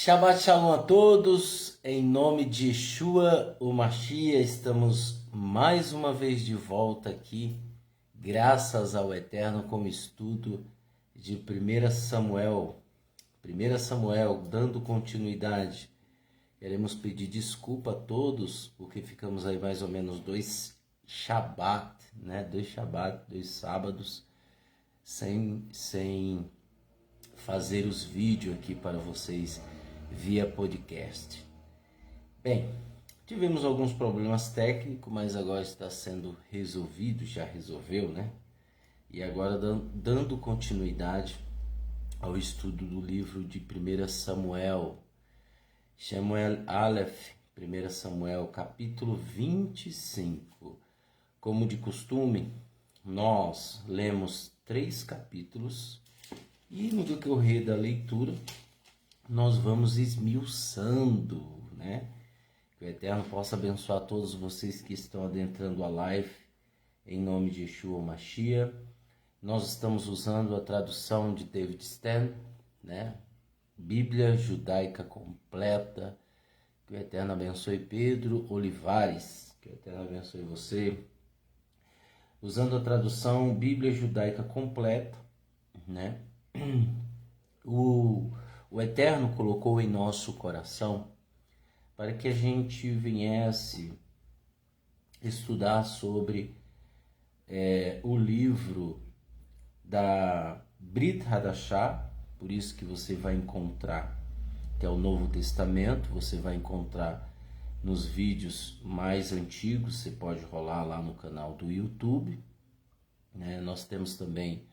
Shabbat Shalom a todos, em nome de Yeshua, o Mashiach, estamos mais uma vez de volta aqui, graças ao Eterno, com o estudo de 1 Samuel. 1 Samuel, dando continuidade, queremos pedir desculpa a todos, porque ficamos aí mais ou menos dois sábados, sem fazer os vídeos aqui para vocês via podcast. Bem, tivemos alguns problemas técnicos, mas agora está sendo resolvido, já resolveu, né? E agora dando continuidade ao estudo do livro de 1 Samuel, Shemuel Aleph, 1 Samuel, capítulo 25. Como de costume, nós lemos 3 capítulos e no decorrer da leitura nós vamos esmiuçando, né? Que o Eterno possa abençoar todos vocês que estão adentrando a live, em nome de Yeshua Mashiach. Nós estamos usando a tradução de David Stan, né? Bíblia Judaica Completa. Que o Eterno abençoe Pedro Olivares, que o Eterno abençoe você. Usando a tradução Bíblia Judaica Completa, né? O Eterno colocou em nosso coração para que a gente viesse estudar sobre o livro da Brit Hadashah, por isso que você vai encontrar, que é o Novo Testamento, você vai encontrar nos vídeos mais antigos, você pode rolar lá no canal do YouTube, né? Nós temos também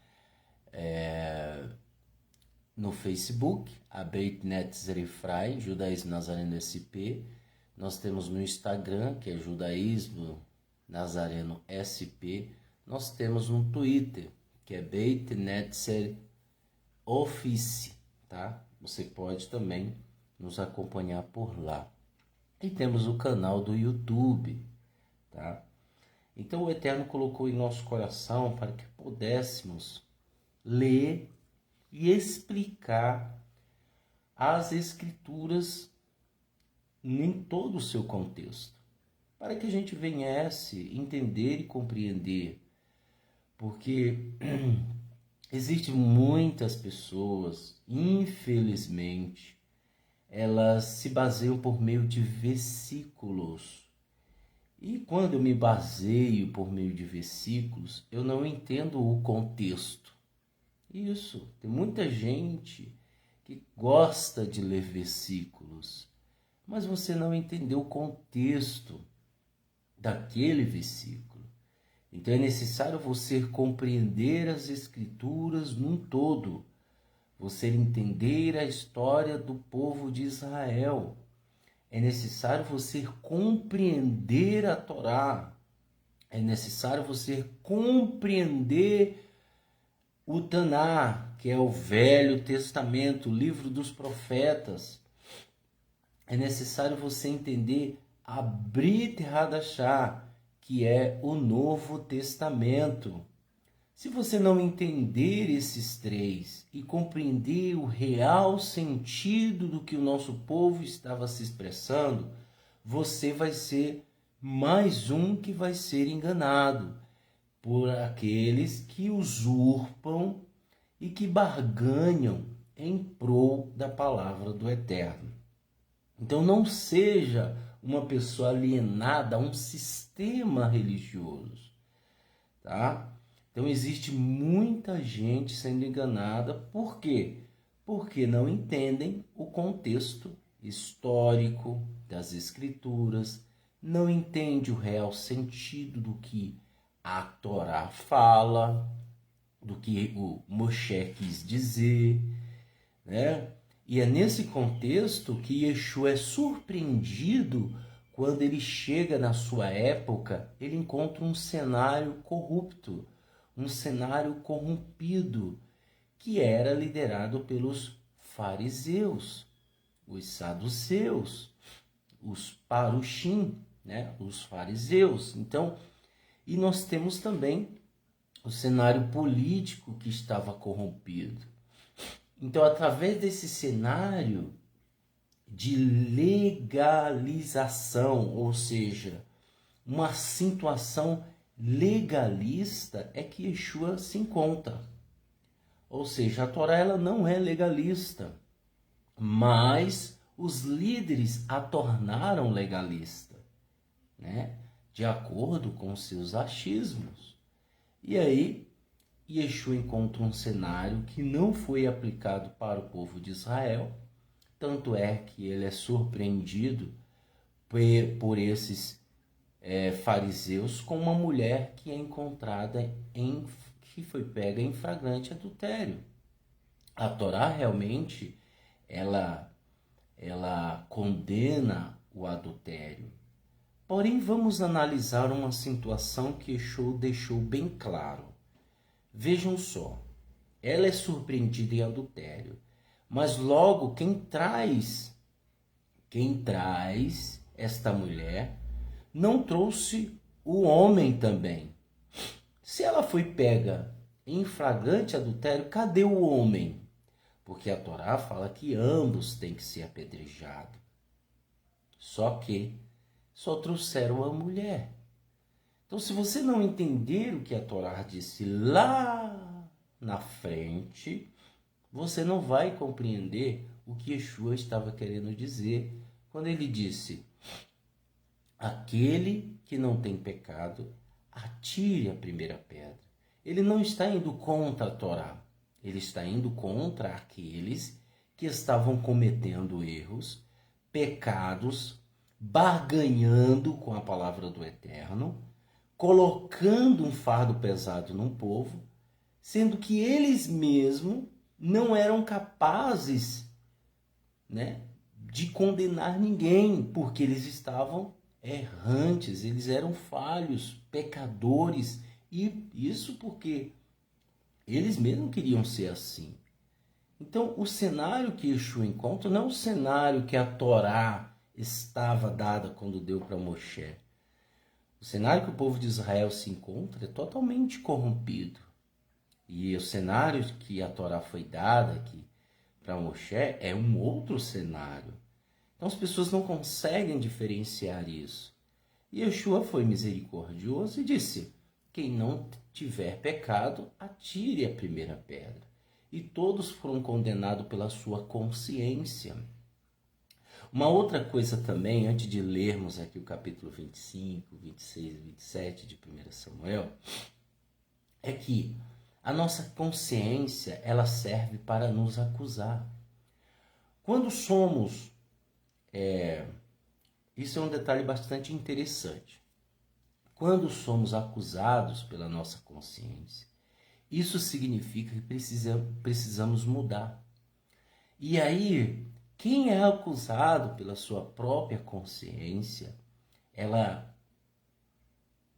no Facebook, a Beit Net Zerifrai, Judaísmo Nazareno SP. Nós temos no Instagram, que é Judaísmo Nazareno SP. Nós temos no Twitter, que é Beit Netzer Office, tá? Você pode também nos acompanhar por lá. E temos o canal do YouTube, tá? Então o Eterno colocou em nosso coração para que pudéssemos ler e explicar as Escrituras em todo o seu contexto, para que a gente viesse entender e compreender, porque existem muitas pessoas, infelizmente, elas se baseiam por meio de versículos. E quando eu me baseio por meio de versículos, eu não entendo o contexto. Isso, tem muita gente que gosta de ler versículos, mas você não entendeu o contexto daquele versículo. Então é necessário você compreender as Escrituras num todo, você entender a história do povo de Israel. É necessário você compreender a Torá, é necessário você compreender o Taná, que é o Velho Testamento, o livro dos profetas. É necessário você entender a Brit Hadashah, que é o Novo Testamento. Se você não entender esses 3 e compreender o real sentido do que o nosso povo estava se expressando, você vai ser mais um que vai ser enganado por aqueles que usurpam e que barganham em prol da palavra do Eterno. Então não seja uma pessoa alienada a um sistema religioso, tá? Então existe muita gente sendo enganada, por quê? Porque não entendem o contexto histórico das Escrituras, não entende o real sentido do que a Torá fala, do que o Moshe quis dizer, né? E é nesse contexto que Yeshua é surpreendido quando ele chega na sua época, ele encontra um cenário corrupto, um cenário corrompido, que era liderado pelos fariseus, os saduceus, os parushim, né? Os fariseus. Então, e nós temos também o cenário político que estava corrompido. Então, através desse cenário, de legalização, ou seja, uma situação legalista é que Yeshua se encontra. Ou seja, a Torá ela não é legalista, mas os líderes a tornaram legalista, né? De acordo com seus achismos. E aí, Yeshua encontra um cenário que não foi aplicado para o povo de Israel, tanto é que ele é surpreendido por esses fariseus com uma mulher que é encontrada que foi pega em flagrante adultério. A Torá realmente ela condena o adultério. Porém, vamos analisar uma situação que Yeshua deixou bem claro. Vejam só, ela é surpreendida em adultério, mas logo quem traz esta mulher não trouxe o homem também. Se ela foi pega em flagrante adultério, cadê o homem? Porque a Torá fala que ambos têm que ser apedrejados. Só que só trouxeram a mulher. Então, se você não entender o que a Torá disse lá na frente, você não vai compreender o que Yeshua estava querendo dizer quando ele disse: aquele que não tem pecado, atire a primeira pedra. Ele não está indo contra a Torá, ele está indo contra aqueles que estavam cometendo erros, pecados, barganhando com a palavra do Eterno, colocando um fardo pesado num povo, sendo que eles mesmos não eram capazes, né, de condenar ninguém, porque eles estavam errantes, eles eram falhos, pecadores, e isso porque eles mesmos queriam ser assim. Então, o cenário que Yeshua encontra não é o cenário que a Torá estava dada quando deu para Moshe. O cenário que o povo de Israel se encontra é totalmente corrompido. E o cenário que a Torá foi dada aqui para Moshe é um outro cenário. Então as pessoas não conseguem diferenciar isso. E Yeshua foi misericordioso e disse: quem não tiver pecado, atire a primeira pedra. E todos foram condenados pela sua consciência. Uma outra coisa também, antes de lermos aqui o capítulo 25, 26 e 27 de 1 Samuel, é que a nossa consciência, ela serve para nos acusar. Quando somos... isso é um detalhe bastante interessante. Quando somos acusados pela nossa consciência, isso significa que precisamos mudar. E aí, quem é acusado pela sua própria consciência, ela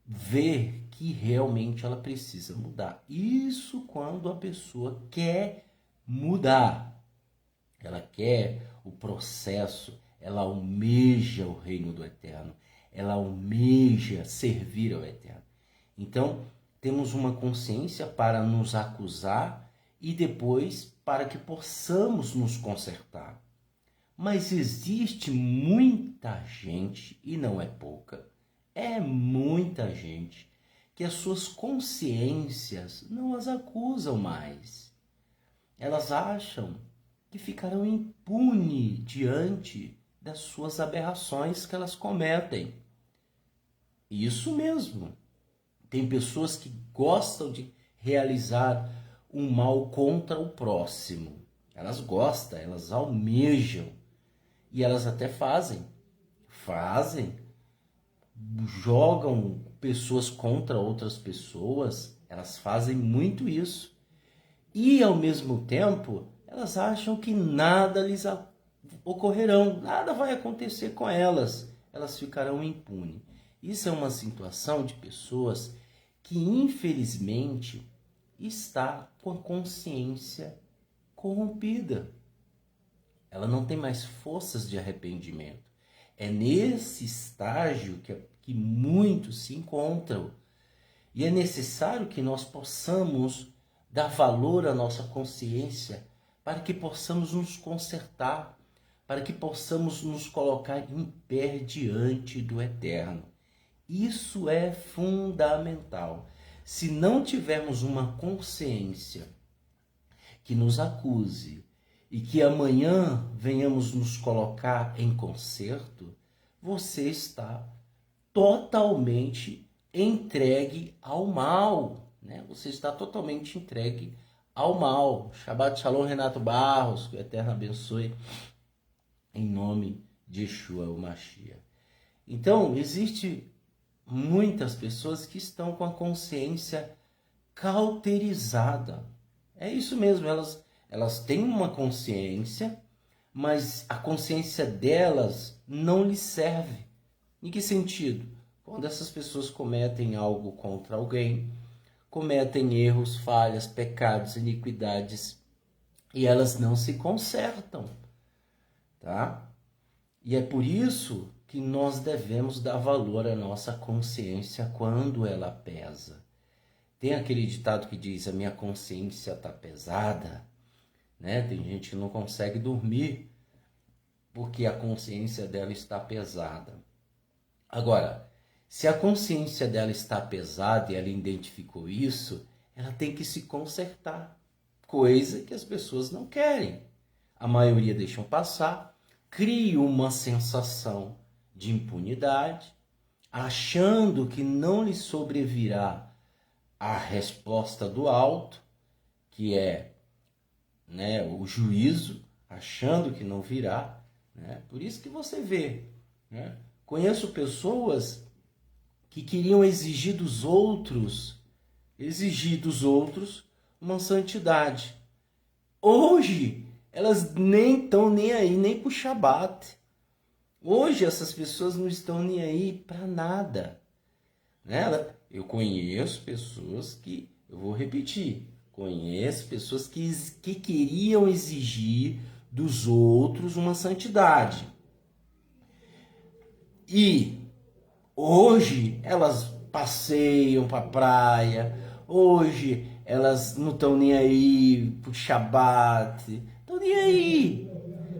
vê que realmente ela precisa mudar. Isso quando a pessoa quer mudar. Ela quer o processo, ela almeja o reino do Eterno, ela almeja servir ao Eterno. Então, temos uma consciência para nos acusar e depois para que possamos nos consertar. Mas existe muita gente, e não é pouca, é muita gente, que as suas consciências não as acusam mais. Elas acham que ficarão impunes diante das suas aberrações que elas cometem. Isso mesmo. Tem pessoas que gostam de realizar um mal contra o próximo. Elas gostam, elas almejam. E elas até fazem, jogam pessoas contra outras pessoas, elas fazem muito isso. E ao mesmo tempo, elas acham que nada lhes ocorrerão, nada vai acontecer com elas, elas ficarão impunes. Isso é uma situação de pessoas que infelizmente está com a consciência corrompida. Ela não tem mais forças de arrependimento. É nesse estágio que muitos se encontram. E é necessário que nós possamos dar valor à nossa consciência para que possamos nos consertar, para que possamos nos colocar em pé diante do Eterno. Isso é fundamental. Se não tivermos uma consciência que nos acuse e que amanhã venhamos nos colocar em conserto, você está totalmente entregue ao mal, né? Você está totalmente entregue ao mal. Shabbat Shalom, Renato Barros, que o Eterno abençoe, em nome de Yeshua, o Mashiach. Então, existe muitas pessoas que estão com a consciência cauterizada. É isso mesmo, elas têm uma consciência, mas a consciência delas não lhes serve. Em que sentido? Quando essas pessoas cometem algo contra alguém, cometem erros, falhas, pecados, iniquidades, e elas não se consertam, tá? E é por isso que nós devemos dar valor à nossa consciência quando ela pesa. Tem aquele ditado que diz: a minha consciência está pesada, né? Tem gente que não consegue dormir porque a consciência dela está pesada. Agora, se a consciência dela está pesada e ela identificou isso, ela tem que se consertar, coisa que as pessoas não querem. A maioria deixam passar, cria uma sensação de impunidade, achando que não lhe sobrevirá a resposta do alto, que é, né, o juízo, achando que não virá, né? Por isso que você vê, né? Conheço pessoas que queriam exigir dos outros uma santidade. Hoje, elas nem estão nem aí, nem para o Shabat. Hoje, essas pessoas não estão nem aí para nada, né? Eu conheço pessoas que, eu vou repetir, conheço pessoas que queriam exigir dos outros uma santidade. E hoje elas passeiam para a praia, hoje elas não estão nem aí pro Shabat, estão nem aí.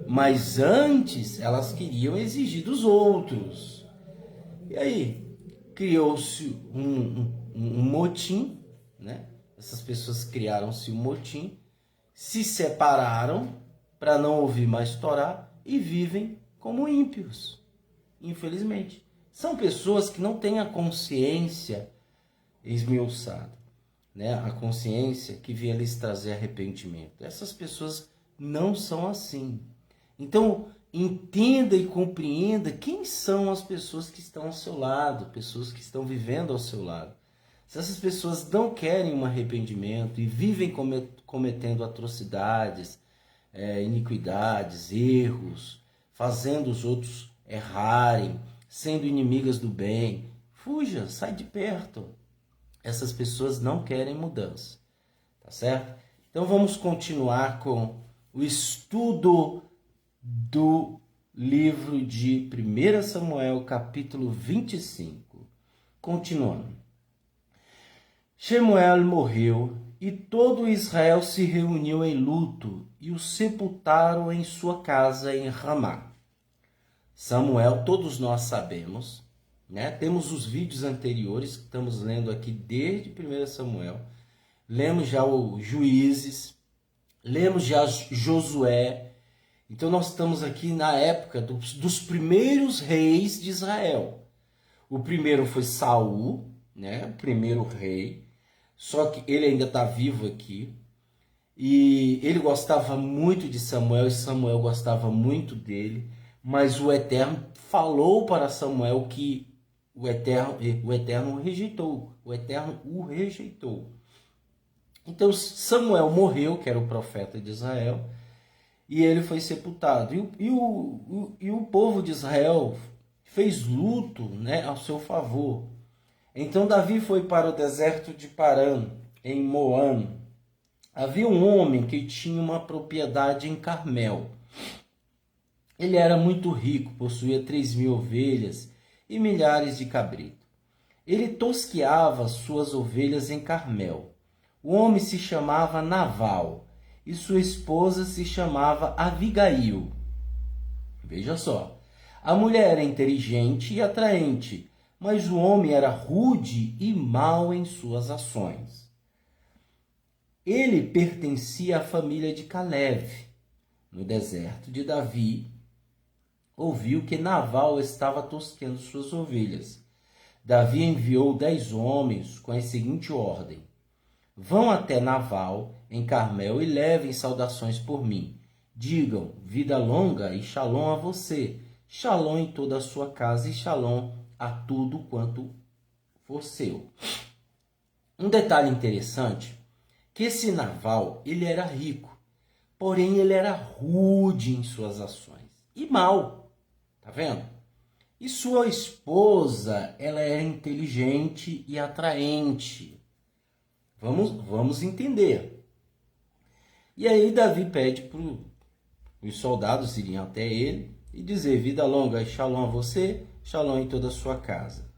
Mas antes elas queriam exigir dos outros. E aí criou-se um motim, né? Essas pessoas criaram-se um motim, se separaram para não ouvir mais Torá e vivem como ímpios, infelizmente. São pessoas que não têm a consciência esmiuçada, né? A consciência que vem lhes trazer arrependimento. Essas pessoas não são assim. Então, entenda e compreenda quem são as pessoas que estão ao seu lado, pessoas que estão vivendo ao seu lado. Se essas pessoas não querem um arrependimento e vivem cometendo atrocidades, iniquidades, erros, fazendo os outros errarem, sendo inimigas do bem, fuja, sai de perto. Essas pessoas não querem mudança, tá certo? Então vamos continuar com o estudo do livro de 1 Samuel, capítulo 25. Continuando. Shemuel morreu e todo Israel se reuniu em luto e o sepultaram em sua casa em Ramá. Samuel, todos nós sabemos, né? Temos os vídeos anteriores que estamos lendo aqui desde 1 Samuel. Lemos já o Juízes, lemos já Josué. Então nós estamos aqui na época dos primeiros reis de Israel. O primeiro foi Saul, né? O primeiro rei. Só que ele ainda está vivo aqui. E ele gostava muito de Samuel e Samuel gostava muito dele. Mas o Eterno falou para Samuel que o Eterno o rejeitou. O Eterno o rejeitou. Então Samuel morreu, que era o profeta de Israel, e ele foi sepultado. E o povo de Israel fez luto, né, ao seu favor. Então Davi foi para o deserto de Parã, em Moab. Havia um homem que tinha uma propriedade em Carmel. Ele era muito rico, possuía 3.000 ovelhas e milhares de cabritos. Ele tosqueava suas ovelhas em Carmel. O homem se chamava Naval e sua esposa se chamava Abigail. Veja só. A mulher era inteligente e atraente, mas o homem era rude e mau em suas ações. Ele pertencia à família de Caleb. No deserto de Davi, ouviu que Nabal estava tosqueando suas ovelhas. Davi enviou 10 homens com a seguinte ordem: vão até Nabal, em Carmel, e levem saudações por mim. Digam, vida longa e shalom a você, shalom em toda a sua casa e shalom a tudo quanto for seu. Um detalhe interessante, que esse Nabal, ele era rico, porém ele era rude em suas ações e mau, tá vendo? E sua esposa, ela era inteligente e atraente. Vamos entender. E aí Davi pede para os soldados irem até ele e dizer: vida longa e shalom a você, shalom em toda a sua casa.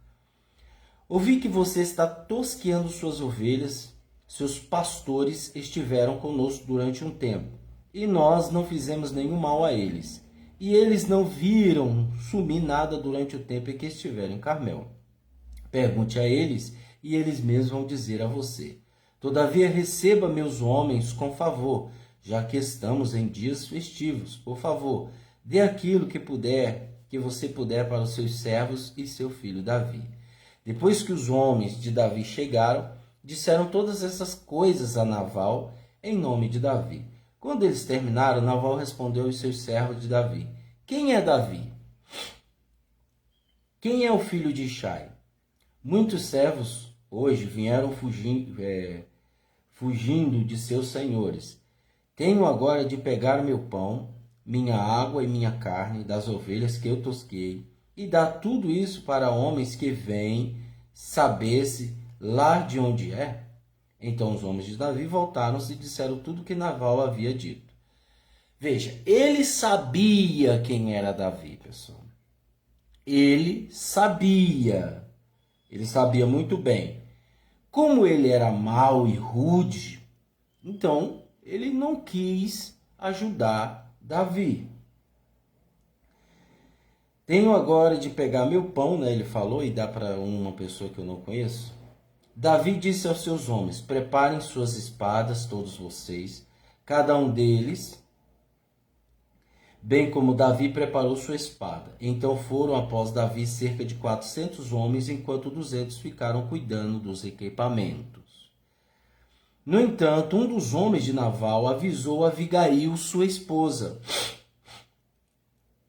Ouvi que você está tosqueando suas ovelhas, seus pastores estiveram conosco durante um tempo, e nós não fizemos nenhum mal a eles. E eles não viram sumir nada durante o tempo em que estiveram em Carmel. Pergunte a eles, e eles mesmos vão dizer a você. Todavia receba meus homens com favor, já que estamos em dias festivos. Por favor, dê aquilo que você puder para os seus servos e seu filho Davi. Depois que os homens de Davi chegaram, disseram todas essas coisas a Nabal em nome de Davi. Quando eles terminaram, Nabal respondeu aos seus servos de Davi: quem é Davi? Quem é o filho de Ishai? Muitos servos hoje vieram fugindo de seus senhores. Tenho agora de pegar meu pão, minha água e minha carne das ovelhas que eu tosquei, e dar tudo isso para homens que vêm saber-se lá de onde é. Então os homens de Davi voltaram-se e disseram tudo o que Nabal havia dito. Veja, ele sabia quem era Davi, pessoal. Ele sabia muito bem. Como ele era mau e rude, então ele não quis ajudar Davi. Tenho agora de pegar meu pão, né? Ele falou, e dar para uma pessoa que eu não conheço. Davi disse aos seus homens: preparem suas espadas, todos vocês, cada um deles, bem como Davi preparou sua espada. Então foram após Davi cerca de 400 homens, enquanto 200 ficaram cuidando dos equipamentos. No entanto, um dos homens de Nabal avisou Abigail, sua esposa.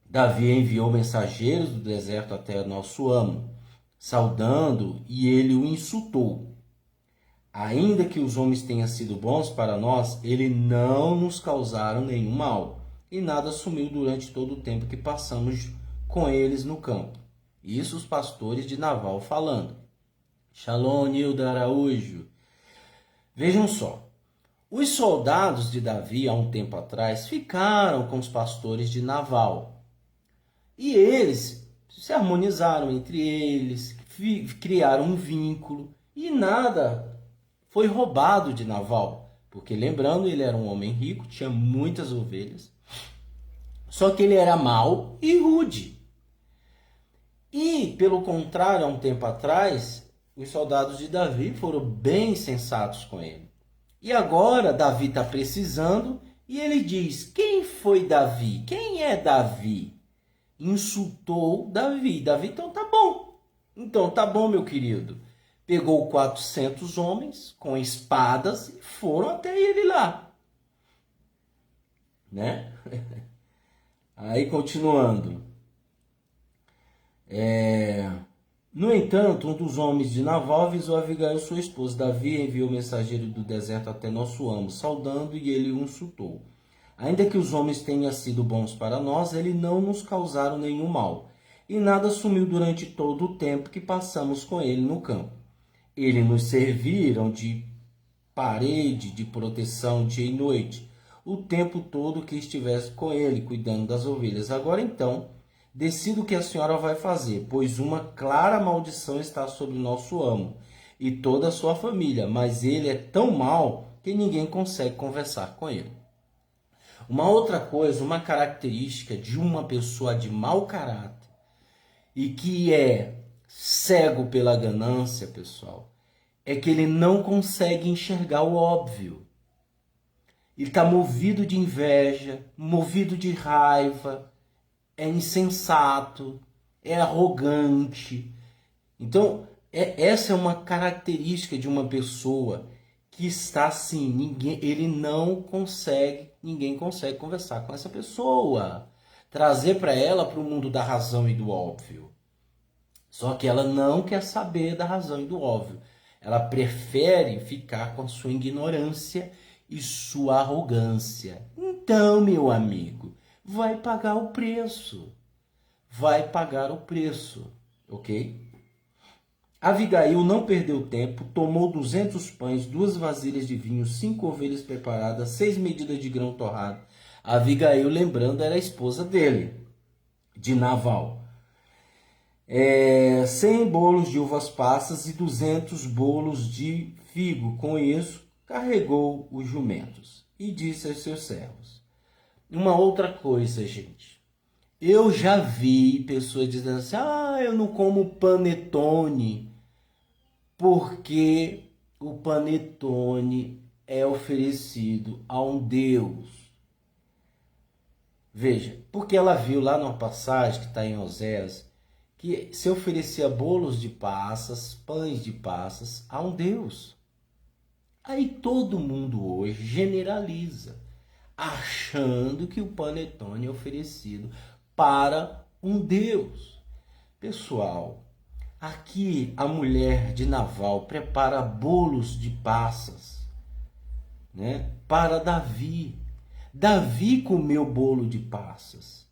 Davi enviou mensageiros do deserto até nosso amo, saudando, e ele o insultou. Ainda que os homens tenham sido bons para nós, eles não nos causaram nenhum mal, e nada sumiu durante todo o tempo que passamos com eles no campo. Isso os pastores de Nabal falando. Shalom, Nilda Araújo. Vejam só, os soldados de Davi, há um tempo atrás, ficaram com os pastores de Nabal. E eles se harmonizaram entre eles, criaram um vínculo, e nada foi roubado de Nabal. Porque, lembrando, ele era um homem rico, tinha muitas ovelhas, só que ele era mau e rude. E, pelo contrário, há um tempo atrás, os soldados de Davi foram bem sensatos com ele. E agora Davi está precisando e ele diz: quem foi Davi? Quem é Davi? Insultou Davi. Davi, então tá bom. Então tá bom, meu querido. Pegou 400 homens com espadas e foram até ele lá. Né? Aí, continuando. No entanto, um dos homens de Nabal avisou Abigail, sua esposa. Davi enviou o mensageiro do deserto até nosso amo, saudando, e ele o insultou. Ainda que os homens tenham sido bons para nós, eles não nos causaram nenhum mal, e nada sumiu durante todo o tempo que passamos com ele no campo. Eles nos serviram de parede de proteção dia e noite, o tempo todo que estivesse com ele, cuidando das ovelhas. Agora então, decida o que a senhora vai fazer, pois uma clara maldição está sobre o nosso amo e toda a sua família, mas ele é tão mau que ninguém consegue conversar com ele. Uma outra coisa, uma característica de uma pessoa de mau caráter e que é cego pela ganância, pessoal, é que ele não consegue enxergar o óbvio. Ele está movido de inveja, movido de raiva, é insensato, é arrogante. Então, essa é uma característica de uma pessoa que está assim, ninguém consegue conversar com essa pessoa, trazer para ela para o mundo da razão e do óbvio. Só que ela não quer saber da razão e do óbvio. Ela prefere ficar com a sua ignorância e sua arrogância. Então, meu amigo, vai pagar o preço. Vai pagar o preço, ok? Abigail não perdeu tempo, tomou 200 pães, 2 vasilhas de vinho, 5 ovelhas preparadas, 6 medidas de grão torrado. Abigail, lembrando, era a esposa dele, de Naval. 100 bolos de uvas passas e 200 bolos de figo. Com isso, carregou os jumentos e disse aos seus servos. Uma outra coisa, gente. Eu já vi pessoas dizendo assim, eu não como panetone, porque o panetone é oferecido a um Deus. Veja, porque ela viu lá numa passagem que está em Oséias, que se oferecia bolos de passas, pães de passas a um Deus. Aí todo mundo hoje generaliza, achando que o panetone é oferecido para um Deus. Pessoal, aqui a mulher de Naval prepara bolos de passas, né, para Davi. Davi comeu bolo de passas.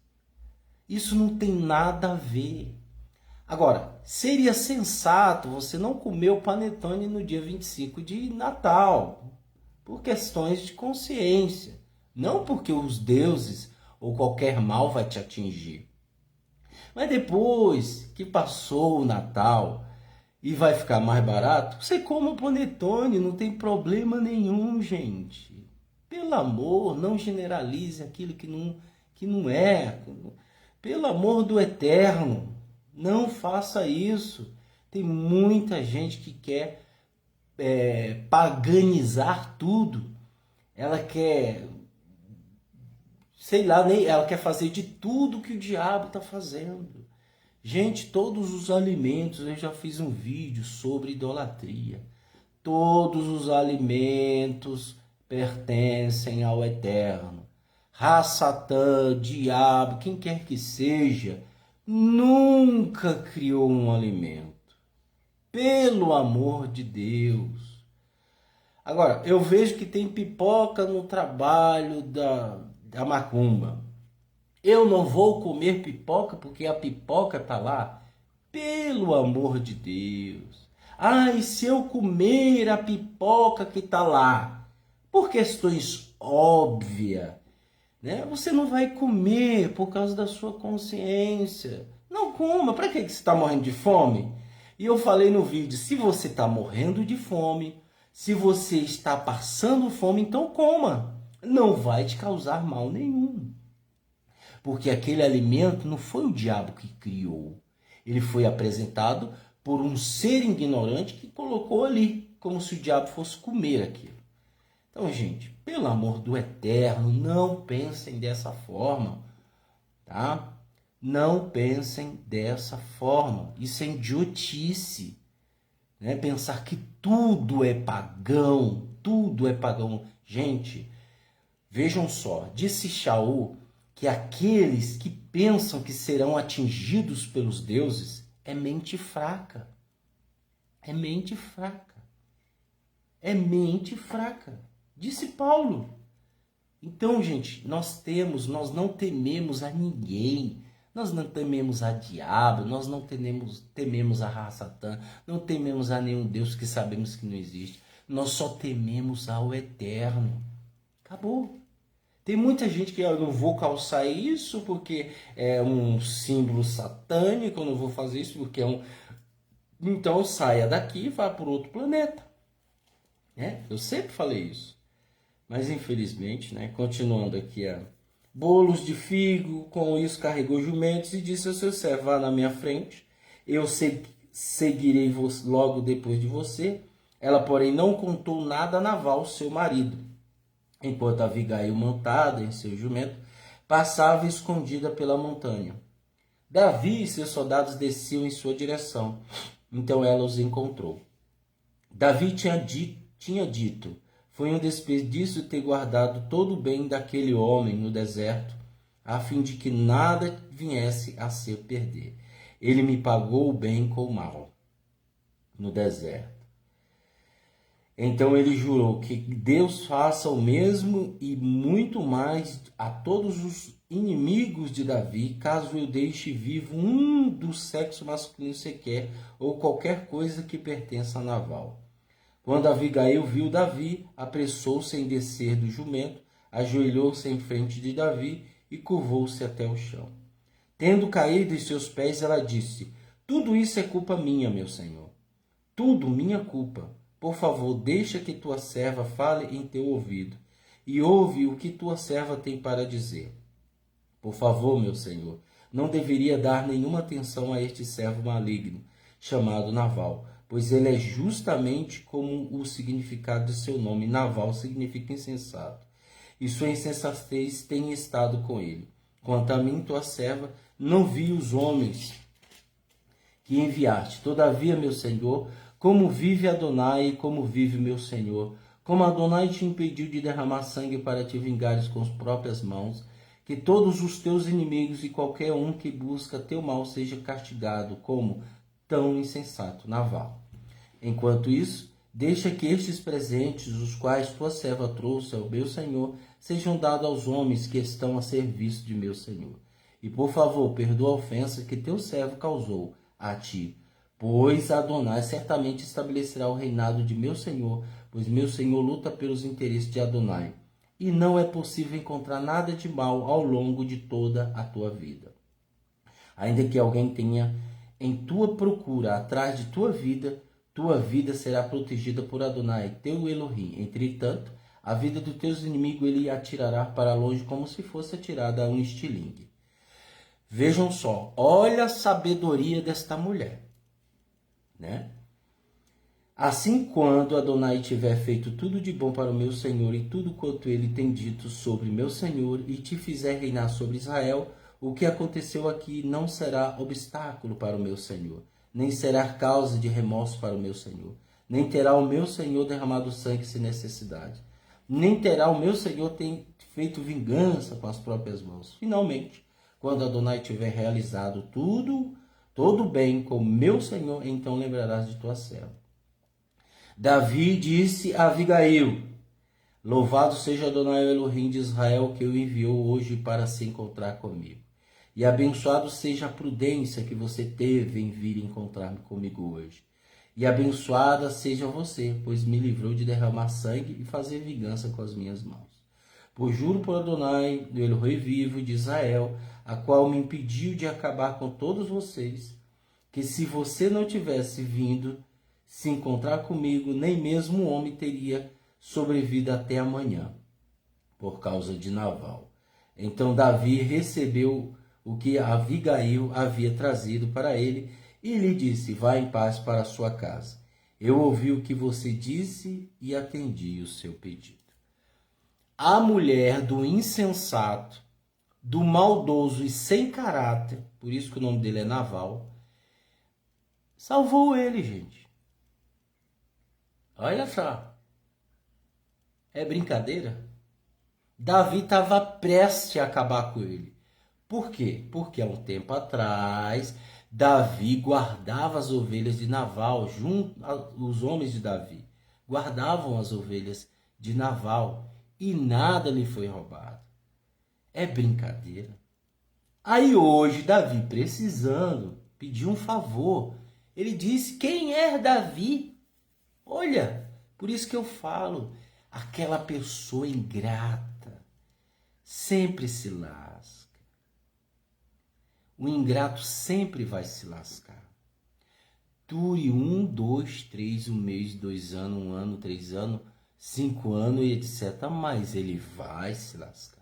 Isso não tem nada a ver. Agora, seria sensato você não comer o panetone no dia 25 de Natal, por questões de consciência, não porque os deuses ou qualquer mal vai te atingir. Mas depois que passou o Natal e vai ficar mais barato, você come o panetone, não tem problema nenhum, gente. Pelo amor, não generalize aquilo que não é. Pelo amor do eterno, não faça isso. Tem muita gente que quer paganizar tudo. Ela quer, sei lá, ela quer fazer de tudo que o diabo está fazendo. Gente, todos os alimentos, eu já fiz um vídeo sobre idolatria. Todos os alimentos pertencem ao Eterno. Satã, diabo, quem quer que seja, nunca criou um alimento. Pelo amor de Deus. Agora, eu vejo que tem pipoca no trabalho da macumba. Eu não vou comer pipoca porque a pipoca está lá. Pelo amor de Deus. E se eu comer a pipoca que está lá? Por questões óbvias, né? Você não vai comer por causa da sua consciência. Não coma. Para que você está morrendo de fome? E eu falei no vídeo, se você está morrendo de fome, se você está passando fome, então coma. Não vai te causar mal nenhum. Porque aquele alimento não foi o diabo que criou. Ele foi apresentado por um ser ignorante que colocou ali, como se o diabo fosse comer aquilo. Então, gente, pelo amor do eterno, não pensem dessa forma, tá? Não pensem dessa forma. Isso é idiotice, né? Pensar que tudo é pagão, tudo é pagão. Gente, vejam só, disse Shaul que aqueles que pensam que serão atingidos pelos deuses é mente fraca. É mente fraca. É mente fraca. Disse Paulo. Então, gente, nós não tememos a ninguém. Nós não tememos a diabo, nós não tememos a Satã, não tememos a nenhum Deus que sabemos que não existe. Nós só tememos ao Eterno. Acabou. Tem muita gente que eu não vou calçar isso porque é um símbolo satânico, eu não vou fazer isso porque é um... Então saia daqui e vá para outro planeta. Né? Eu sempre falei isso. Mas infelizmente, né, continuando aqui bolos de figo, com isso carregou jumentos e disse ao seu servo: vá na minha frente, eu seguirei logo depois de você. Ela, porém, não contou nada a Naval, seu marido, enquanto Abigail, montada em seu jumento, passava escondida pela montanha. Davi e seus soldados desciam em sua direção. Então ela os encontrou. Davi tinha dito: foi um desperdício ter guardado todo o bem daquele homem no deserto, a fim de que nada viesse a se perder. Ele me pagou o bem com o mal no deserto. Então ele jurou que Deus faça o mesmo e muito mais a todos os inimigos de Davi, caso eu deixe vivo um do sexo masculino sequer, ou qualquer coisa que pertença a Naval. Quando Abigail viu Davi, apressou-se em descer do jumento, ajoelhou-se em frente de Davi e curvou-se até o chão. Tendo caído em seus pés, ela disse: tudo isso é culpa minha, meu senhor. Tudo minha culpa. Por favor, deixa que tua serva fale em teu ouvido, e ouve o que tua serva tem para dizer. Por favor, meu senhor, não deveria dar nenhuma atenção a este servo maligno, chamado Naval, pois ele é justamente como o significado de seu nome. Naval significa insensato, e sua insensatez tem estado com ele. Quanto a mim, tua serva, não vi os homens que enviaste. Todavia, meu senhor, como vive Adonai e como vive meu senhor, como Adonai te impediu de derramar sangue para te vingares com as próprias mãos, que todos os teus inimigos e qualquer um que busca teu mal seja castigado como tão insensato Naval. Enquanto isso, deixa que estes presentes, os quais tua serva trouxe ao meu senhor, sejam dados aos homens que estão a serviço de meu senhor. E por favor, perdoa a ofensa que teu servo causou a ti, pois Adonai certamente estabelecerá o reinado de meu senhor, pois meu senhor luta pelos interesses de Adonai, e não é possível encontrar nada de mal ao longo de toda a tua vida. Ainda que alguém tenha em tua procura atrás de tua vida será protegida por Adonai, teu Elohim. Entretanto, a vida dos teus inimigos ele atirará para longe como se fosse atirada a um estilingue. Vejam só, olha a sabedoria desta mulher, né? Assim, quando Adonai tiver feito tudo de bom para o meu Senhor e tudo quanto ele tem dito sobre meu Senhor e te fizer reinar sobre Israel, o que aconteceu aqui não será obstáculo para o meu Senhor, nem será causa de remorso para o meu Senhor, nem terá o meu Senhor derramado sangue sem necessidade, nem terá o meu Senhor feito vingança com as próprias mãos. Finalmente, quando Adonai tiver realizado todo bem com meu Senhor, então lembrarás de tua serva. Davi disse a Abigail: louvado seja Adonai Elohim de Israel, que o enviou hoje para se encontrar comigo. E abençoado seja a prudência que você teve em vir encontrar-me comigo hoje. E abençoada seja você, pois me livrou de derramar sangue e fazer vingança com as minhas mãos. Pois juro por Adonai, do Elohim vivo de Israel, a qual me impediu de acabar com todos vocês, que se você não tivesse vindo se encontrar comigo, nem mesmo o homem teria sobrevivido até amanhã, por causa de Naval. Então Davi recebeu o que Abigail havia trazido para ele e lhe disse: vá em paz para a sua casa. Eu ouvi o que você disse e atendi o seu pedido. A mulher do insensato, do maldoso e sem caráter, por isso que o nome dele é Naval, salvou ele, gente. Olha só. É brincadeira? Davi estava prestes a acabar com ele. Por quê? Porque há um tempo atrás, Davi guardava as ovelhas de Naval, os homens de Davi guardavam as ovelhas de Naval e nada lhe foi roubado. É brincadeira? Aí hoje, Davi, precisando, pediu um favor. Ele disse: quem é Davi? Olha, por isso que eu falo, aquela pessoa ingrata sempre se lasca. O ingrato sempre vai se lascar. Dure 1, 2, 3, um mês, 2 anos, 1 ano, 3 anos, 5 anos e etc. Mas ele vai se lascar.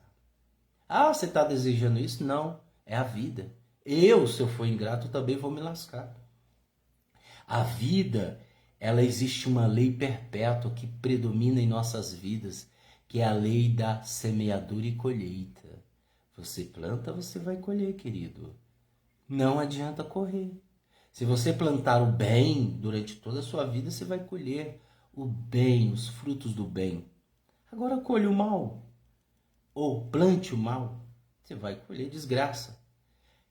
Ah, você está desejando isso? Não, é a vida. Eu, se eu for ingrato, também vou me lascar. A vida, ela existe uma lei perpétua que predomina em nossas vidas, que é a lei da semeadura e colheita. Você planta, você vai colher, querido. Não adianta correr. Se você plantar o bem durante toda a sua vida, você vai colher o bem, os frutos do bem. Agora colhe o mal, ou plante o mal, você vai colher desgraça.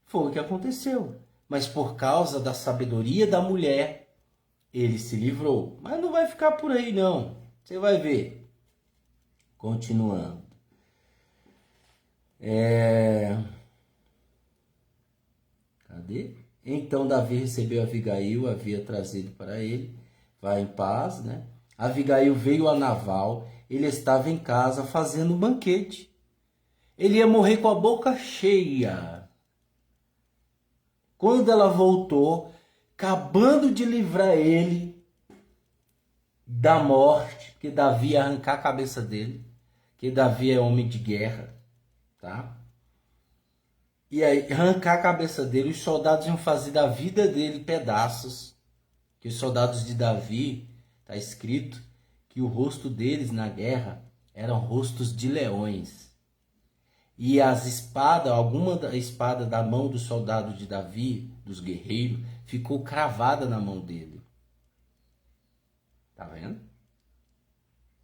Foi o que aconteceu. Mas por causa da sabedoria da mulher, ele se livrou. Mas não vai ficar por aí, não. Você vai ver. Continuando. Cadê? Então Davi recebeu Abigail, havia trazido para ele. Vai em paz, né? Abigail veio a Nabal. Ele estava em casa fazendo um banquete. Ele ia morrer com a boca cheia. Quando ela voltou, acabando de livrar ele da morte, que Davi ia arrancar a cabeça dele, que Davi é homem de guerra, tá? E aí, arrancar a cabeça dele, os soldados iam fazer da vida dele pedaços, que os soldados de Davi, tá escrito, que o rosto deles na guerra eram rostos de leões. E as espadas, alguma da espada da mão do soldado de Davi, dos guerreiros, ficou cravada na mão dele. Tá vendo?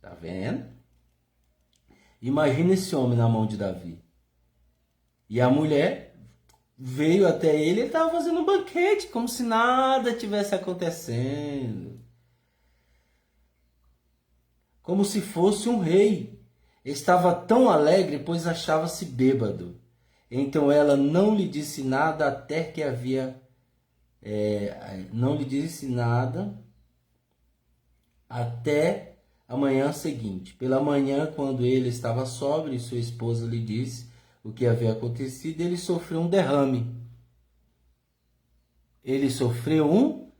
Tá vendo? Imagina esse homem na mão de Davi. E a mulher veio até ele e estava fazendo um banquete, como se nada tivesse acontecendo. Como se fosse um rei. Estava tão alegre, pois achava-se bêbado. Então ela não lhe disse nada até que havia... não lhe disse nada até a manhã seguinte. Pela manhã, quando ele estava sóbrio e sua esposa lhe disse o que havia acontecido, ele sofreu um derrame. Ele sofreu um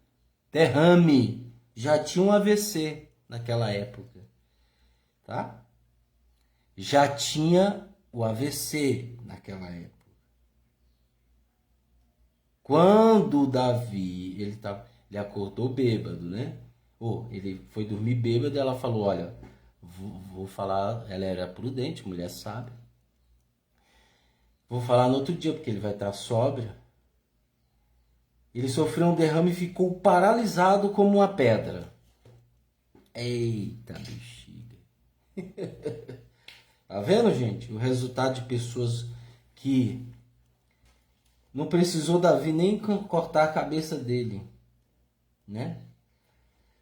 derrame. Já tinha um AVC naquela época, tá? Já tinha o AVC naquela época. Quando Davi, ele acordou bêbado, né? Ele foi dormir bêbado e ela falou, olha, vou falar, ela era prudente, mulher sábia. Vou falar no outro dia, porque ele vai estar sóbrio. Ele sofreu um derrame e ficou paralisado como uma pedra. Eita, bexiga. Tá vendo, gente? O resultado de pessoas que não precisou Davi nem cortar a cabeça dele, né?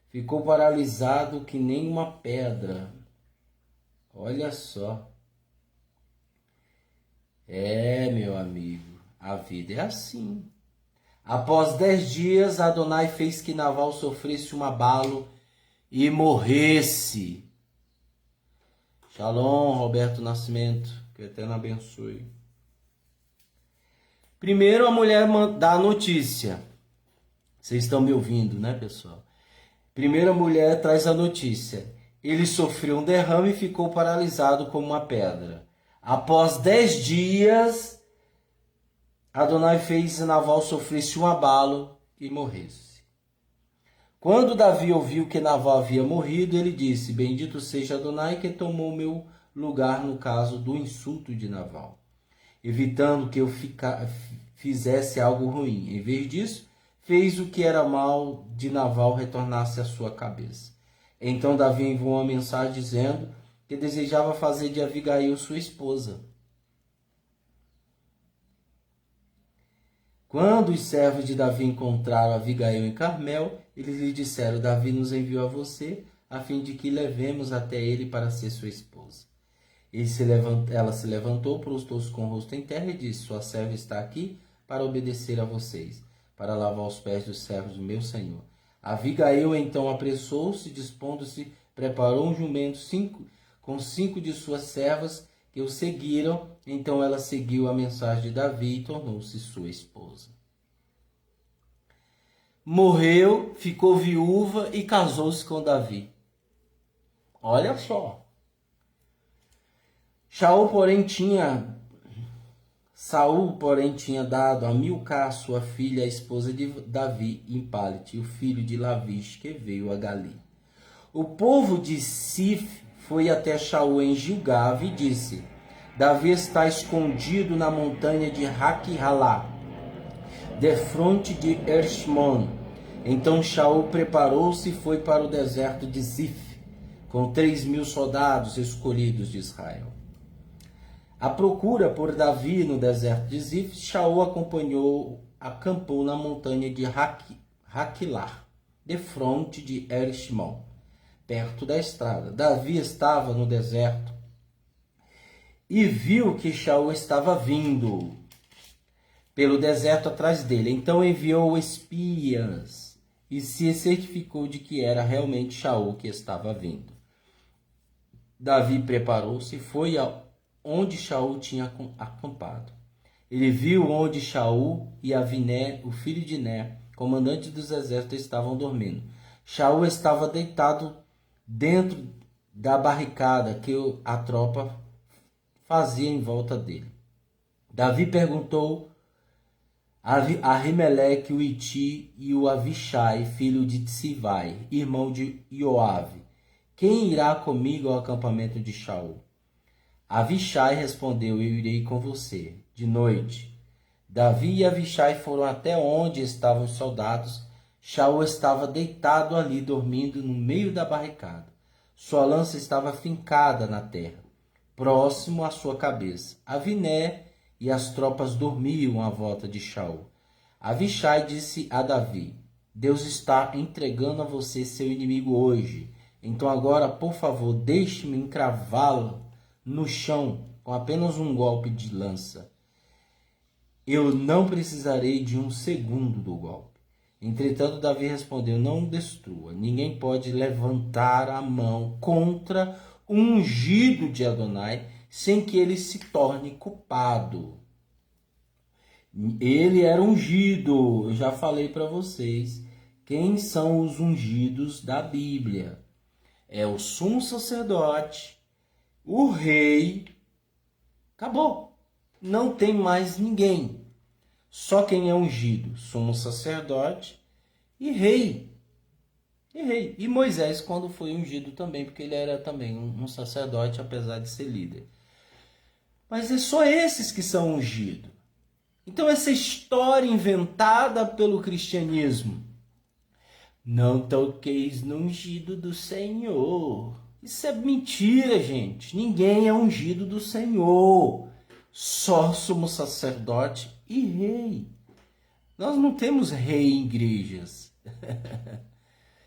Ficou paralisado que nem uma pedra. Olha só. Meu amigo, a vida é assim. Após 10 dias, Adonai fez que Nabal sofresse um abalo e morresse. Shalom, Roberto Nascimento, que o Eterno abençoe. Primeiro a mulher dá a notícia. Vocês estão me ouvindo, né, pessoal? Primeiro a mulher traz a notícia. Ele sofreu um derrame e ficou paralisado como uma pedra. Após 10 dias, Adonai fez que Nabal sofresse um abalo e morresse. Quando Davi ouviu que Nabal havia morrido, ele disse, bendito seja Adonai que tomou meu lugar no caso do insulto de Nabal, evitando que eu fizesse algo ruim. Em vez disso, fez o que era mal de Nabal retornasse à sua cabeça. Então Davi enviou uma mensagem dizendo que desejava fazer de Abigail sua esposa. Quando os servos de Davi encontraram Abigail em Carmel, eles lhe disseram, Davi nos enviou a você, a fim de que levemos até ele para ser sua esposa. Ela se levantou, prostou-se com o rosto em terra e disse, sua serva está aqui para obedecer a vocês, para lavar os pés dos servos do meu senhor. Abigail então apressou-se, dispondo-se, preparou um jumento com 5 de suas servas que o seguiram. Então ela seguiu a mensagem de Davi e tornou-se sua esposa. Morreu, ficou viúva e casou-se com Davi. Olha só. Saul, porém, tinha dado a Milca, sua filha, a esposa de Davi, em Palit, o filho de Lavish, que veio a Gali. O povo de Sif foi até Saul em Gilgal e disse: Davi está escondido na montanha de Haquihalá, defronte de Ershmon. Então Saul preparou-se e foi para o deserto de Zif, com 3.000 soldados escolhidos de Israel. À procura por Davi no deserto de Zif, Saul acampou na montanha de Haquilá, defronte de Ershmon, perto da estrada. Davi estava no deserto e viu que Saul estava vindo pelo deserto atrás dele. Então enviou espias e se certificou de que era realmente Saul que estava vindo. Davi preparou-se e foi onde Saul tinha acampado. Ele viu onde Saul e Aviné, o filho de Ner, comandante dos exércitos, estavam dormindo. Saul estava deitado dentro da barricada que a tropa fazia em volta dele. Davi perguntou a Ahimelec, o Iti, e o Avishai, filho de Tsivai, irmão de Joabe: quem irá comigo ao acampamento de Saul? Avishai respondeu: eu irei com você. De noite, Davi e Avishai foram até onde estavam os soldados. Saul estava deitado ali, dormindo no meio da barricada. Sua lança estava fincada na terra, próximo à sua cabeça. Aviné e as tropas dormiam à volta de Saul. Avishai disse a Davi: Deus está entregando a você seu inimigo hoje. Então agora, por favor, deixe-me encravá-lo no chão com apenas um golpe de lança. Eu não precisarei de um segundo do golpe. Entretanto, Davi respondeu: não destrua. Ninguém pode levantar a mão contra o ungido de Adonai sem que ele se torne culpado. Ele era ungido. Eu já falei para vocês quem são os ungidos da Bíblia. É o sumo sacerdote, o rei. Acabou. Não tem mais ninguém. Só quem é ungido: sumo sacerdote e rei. E Moisés, quando foi ungido também, porque ele era também um sacerdote, apesar de ser líder. Mas é só esses que são ungidos. Então essa história inventada pelo cristianismo: não toqueis no ungido do Senhor. Isso é mentira, gente. Ninguém é ungido do Senhor. Só sumo sacerdote e rei. Nós não temos rei em igrejas.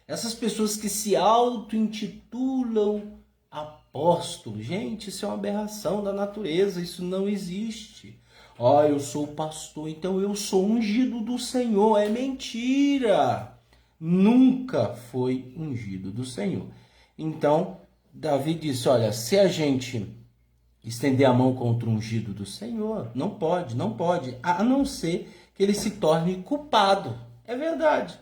Essas pessoas que se auto-intitulam apóstolo. Gente, isso é uma aberração da natureza. Isso não existe. Eu sou pastor, então eu sou ungido do Senhor. É mentira. Nunca foi ungido do Senhor. Então, Davi disse: olha, se a gente estender a mão contra o ungido do Senhor, não pode, a não ser que ele se torne culpado. É verdade.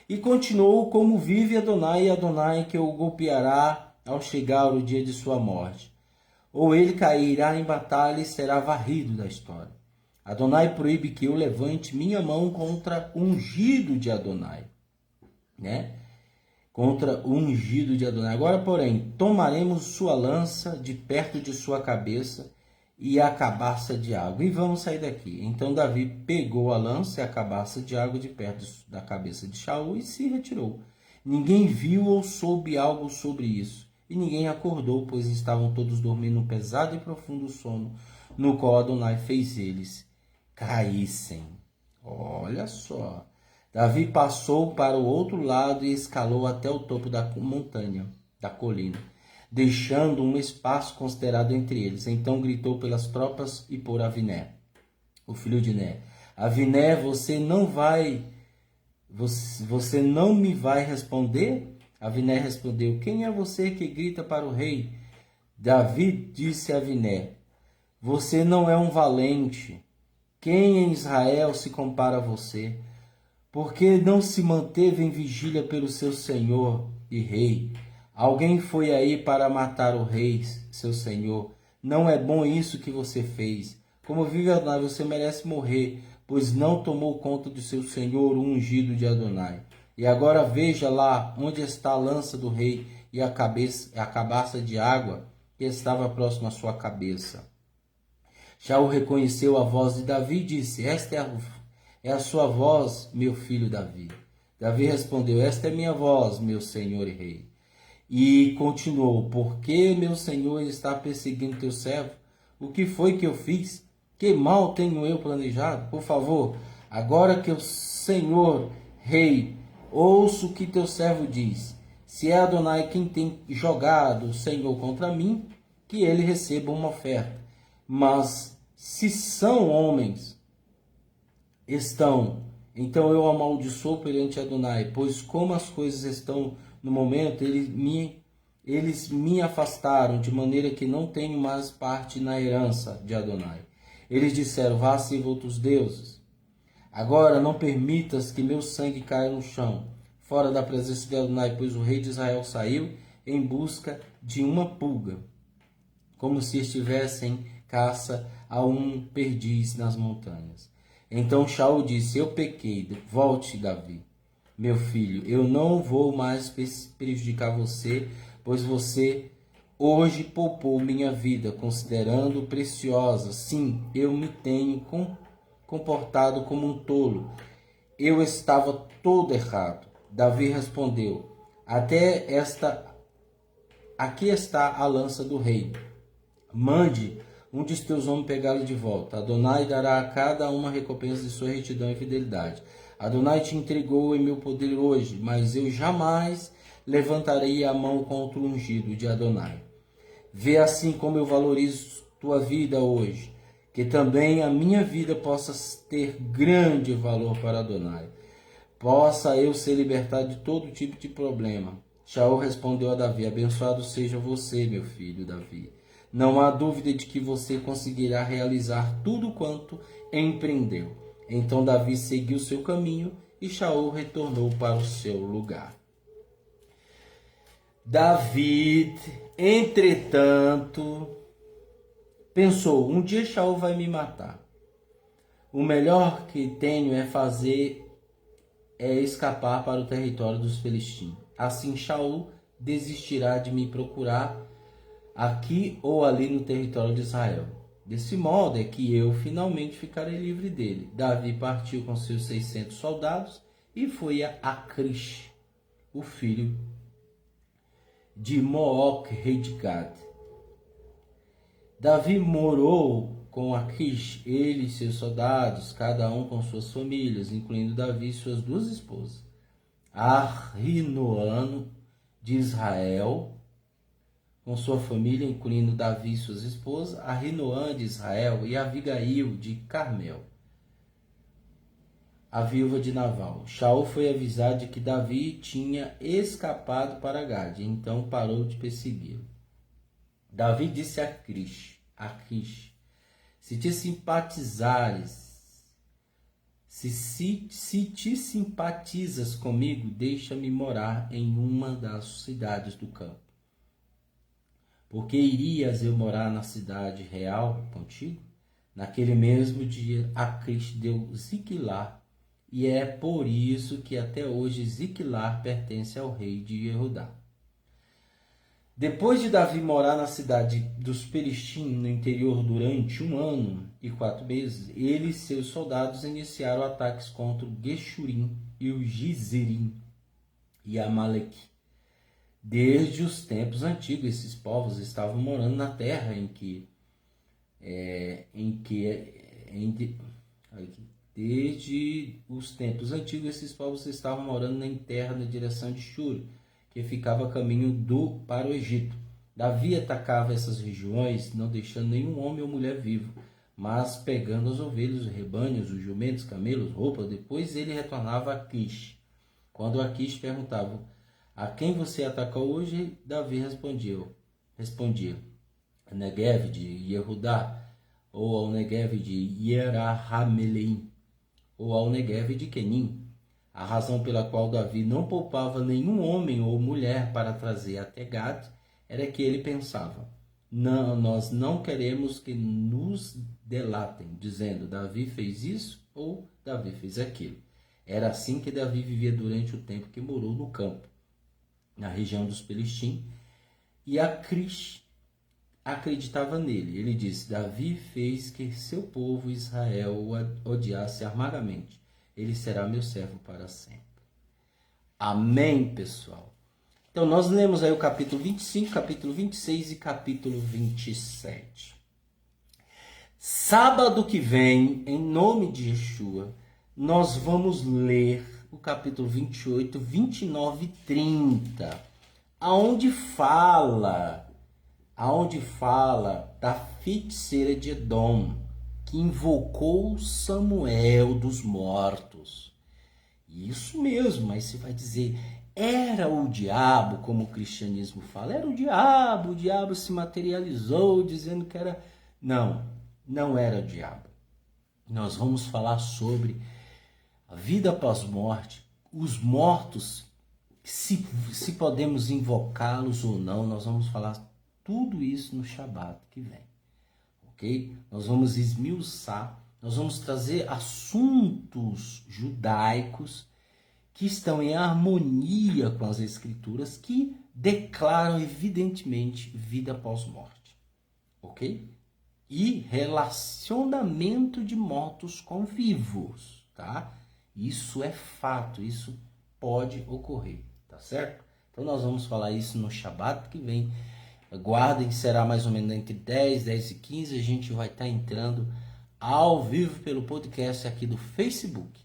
E continuou: como vive Adonai, e Adonai que o golpeará ao chegar o dia de sua morte. Ou ele cairá em batalha e será varrido da história. Adonai proíbe que eu levante minha mão contra o ungido de Adonai. Contra o ungido de Adonai. Agora, porém, tomaremos sua lança de perto de sua cabeça e a cabaça de água, e vamos sair daqui. Então Davi pegou a lança e a cabaça de água de perto da cabeça de Saul e se retirou. Ninguém viu ou soube algo sobre isso, e ninguém acordou, pois estavam todos dormindo um pesado e profundo sono, no qual Adonai fez eles caíssem. Olha só. Davi passou para o outro lado e escalou até o topo da montanha, da colina, deixando um espaço considerado entre eles. Então gritou pelas tropas e por Aviné, o filho de Ner: Aviné, você não me vai responder? Aviné respondeu: quem é você que grita para o rei? Davi disse a Aviné: você não é um valente. Quem em Israel se compara a você? Porque não se manteve em vigília pelo seu senhor e rei, Alguém foi aí para matar o rei, seu senhor. Não é bom isso que você fez. Como vive Adonai, você merece morrer, pois não tomou conta de seu senhor, o ungido de Adonai. E agora veja lá onde está a lança do rei e a cabaça de água que estava próximo à sua cabeça. Shaul reconheceu a voz de Davi e disse: Esta é a sua voz, meu filho Davi. Davi respondeu: Esta é minha voz, meu senhor e rei. E continuou: Por que meu senhor está perseguindo teu servo? O que foi que eu fiz? Que mal tenho eu planejado? Por favor, agora que o senhor rei, ouça o que teu servo diz. Se é Adonai quem tem jogado o Senhor contra mim, que ele receba uma oferta. Mas se são homens, então eu amaldiçoo perante Adonai, pois como as coisas estão no momento, eles me afastaram, de maneira que não tenho mais parte na herança de Adonai. Eles disseram: vá sirva outros deuses. Agora não permitas que meu sangue caia no chão, fora da presença de Adonai, pois o rei de Israel saiu em busca de uma pulga, como se estivesse em caça a um perdiz nas montanhas. Então Shaul disse: eu pequei, volte, Davi, meu filho, eu não vou mais prejudicar você, pois você hoje poupou minha vida, considerando preciosa. Sim, eu me tenho comportado como um tolo. Eu estava todo errado. Davi respondeu: aqui está a lança do rei. Mande um de teus homens pegá-lo de volta. Adonai dará a cada uma recompensa de sua retidão e fidelidade. Adonai te entregou em meu poder hoje, mas eu jamais levantarei a mão contra o ungido de Adonai. Vê assim como eu valorizo tua vida hoje, que também a minha vida possa ter grande valor para Adonai. Possa eu ser libertado de todo tipo de problema. Shaul respondeu a Davi: abençoado seja você, meu filho Davi. Não há dúvida de que você conseguirá realizar tudo quanto empreendeu. Então Davi seguiu seu caminho e Shaul retornou para o seu lugar. Davi, entretanto, pensou: um dia Shaul vai me matar. O melhor que tenho é escapar para o território dos filisteus. Assim Shaul desistirá de me procurar aqui ou ali no território de Israel. Desse modo é que eu finalmente ficarei livre dele. Davi partiu com seus 600 soldados e foi a Acrish, o filho de Mooque, rei de Gade. Davi morou com Aquish, ele e seus soldados, cada um com suas famílias, incluindo Davi e suas duas esposas. Ahinoam de Israel, com sua família, incluindo Davi e suas esposas, Ahinoam de Israel e Abigail de Carmel, a viúva de Nabal. Shaul foi avisado de que Davi tinha escapado para Gade, então parou de persegui-lo. Davi disse a Aquish: se te simpatizas comigo, deixa-me morar em uma das cidades do campo. Porque irias eu morar na cidade real contigo? Naquele mesmo dia, Aquish deu Ziquilá, e é por isso que até hoje Ziquilá pertence ao rei de Judá. Depois de Davi morar na cidade dos Pelistim, no interior, durante 1 ano e 4 meses, ele e seus soldados iniciaram ataques contra o Geshurim e o Gizerim e Amaleque. Desde os tempos antigos, esses povos estavam morando na terra Desde os tempos antigos, esses povos estavam morando em terra na direção de Shur, que ficava a caminho para o Egito. Davi atacava essas regiões, não deixando nenhum homem ou mulher vivo, mas pegando as ovelhas, os rebanhos, os jumentos, camelos, roupas. Depois ele retornava a Aquish. Quando Aquish perguntava: a quem você atacou hoje? Davi respondia: a Negev de Yehudá, ou ao Negev de Yerahameleim, ou ao Negev de Quenim. A razão pela qual Davi não poupava nenhum homem ou mulher para trazer até Gade era que ele pensava: não, nós não queremos que nos delatem, dizendo Davi fez isso ou Davi fez aquilo. Era assim que Davi vivia durante o tempo que morou no campo, na região dos Pelistim, e Acris acreditava nele. Ele disse: Davi fez que seu povo Israel o odiasse amargamente. Ele será meu servo para sempre. Amém, pessoal? Então, nós lemos aí o capítulo 25, capítulo 26 e capítulo 27. Sábado que vem, em nome de Yeshua, nós vamos ler o capítulo 28, 29 e 30, aonde fala da feiticeira de Edom, que invocou Samuel dos mortos. Isso mesmo, mas você vai dizer, era o diabo, como o cristianismo fala, era o diabo se materializou dizendo que era... Não era o diabo. Nós vamos falar sobre a vida após morte, os mortos, se podemos invocá-los ou não, nós vamos falar tudo isso no Shabat que vem, ok? Nós vamos esmiuçar, nós vamos trazer assuntos judaicos que estão em harmonia com as escrituras, que declaram evidentemente vida após morte, ok? E relacionamento de mortos com vivos, tá? Isso é fato, isso pode ocorrer, tá certo? Então nós vamos falar isso no Shabat que vem. Aguardem, será mais ou menos entre 10 e 15, a gente vai estar entrando ao vivo pelo podcast aqui do Facebook.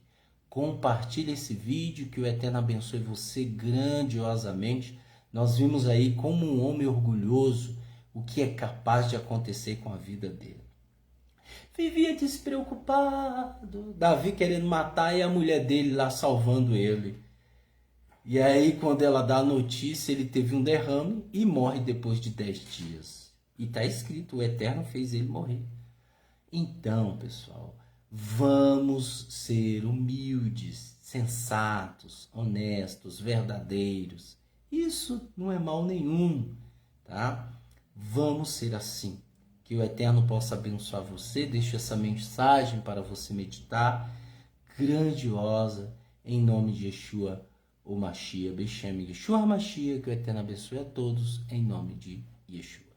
Compartilhe esse vídeo, que o Eterno abençoe você grandiosamente. Nós vimos aí como um homem orgulhoso, o que é capaz de acontecer com a vida dele. Vivia despreocupado, Davi querendo matar e a mulher dele lá salvando ele. E aí, quando ela dá a notícia, ele teve um derrame e morre depois de 10 dias. E está escrito, o Eterno fez ele morrer. Então, pessoal, vamos ser humildes, sensatos, honestos, verdadeiros. Isso não é mal nenhum, tá? Vamos ser assim. Que o Eterno possa abençoar você. Deixo essa mensagem para você meditar, grandiosa, em nome de Yeshua, o Mashiach, Beshem Yeshua Mashiach, que o Eterno abençoe a todos, em nome de Yeshua.